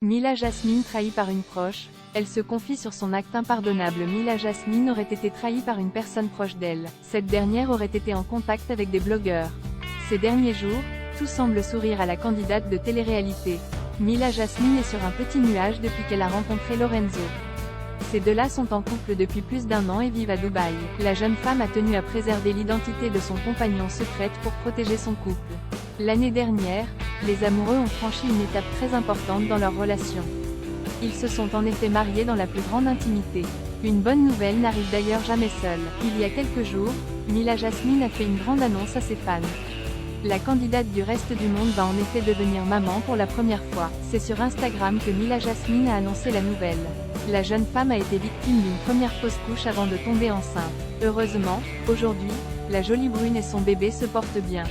Mila Jasmine trahie par une proche, elle se confie sur son acte impardonnable. Mila Jasmine aurait été trahie par une personne proche d'elle. Cette dernière aurait été en contact avec des blogueurs. Ces derniers jours, tout semble sourire à la candidate de télé-réalité. Mila Jasmine est sur un petit nuage depuis qu'elle a rencontré Lorenzo. Ces deux-là sont en couple depuis plus d'1 an et vivent à Dubaï. La jeune femme a tenu à préserver l'identité de son compagnon secrète pour protéger son couple. L'année dernière, les amoureux ont franchi une étape très importante dans leur relation. Ils se sont en effet mariés dans la plus grande intimité. Une bonne nouvelle n'arrive d'ailleurs jamais seule. Il y a quelques jours, Mila Jasmine a fait une grande annonce à ses fans. La candidate du reste du monde va en effet devenir maman pour la première fois. C'est sur Instagram que Mila Jasmine a annoncé la nouvelle. La jeune femme a été victime d'une première fausse couche avant de tomber enceinte. Heureusement, aujourd'hui, la jolie brune et son bébé se portent bien.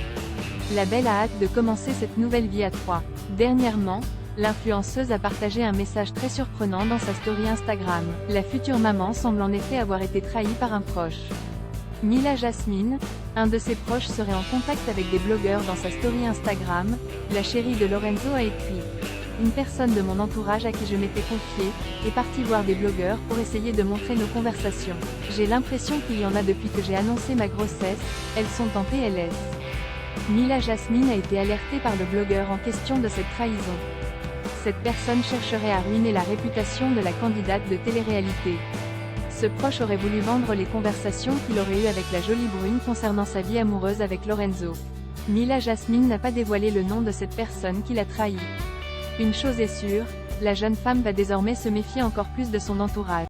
La belle a hâte de commencer cette nouvelle vie à 3. Dernièrement, l'influenceuse a partagé un message très surprenant dans sa story Instagram. La future maman semble en effet avoir été trahie par un proche. Mila Jasmine, un de ses proches serait en contact avec des blogueurs dans sa story Instagram. La chérie de Lorenzo a écrit: une personne de mon entourage à qui je m'étais confiée, est partie voir des blogueurs pour essayer de montrer nos conversations. J'ai l'impression qu'il y en a depuis que j'ai annoncé ma grossesse, elles sont en PLS. Mila Jasmine a été alertée par le blogueur en question de cette trahison. Cette personne chercherait à ruiner la réputation de la candidate de télé-réalité. Ce proche aurait voulu vendre les conversations qu'il aurait eues avec la jolie brune concernant sa vie amoureuse avec Lorenzo. Mila Jasmine n'a pas dévoilé le nom de cette personne qui l'a trahi. Une chose est sûre, la jeune femme va désormais se méfier encore plus de son entourage.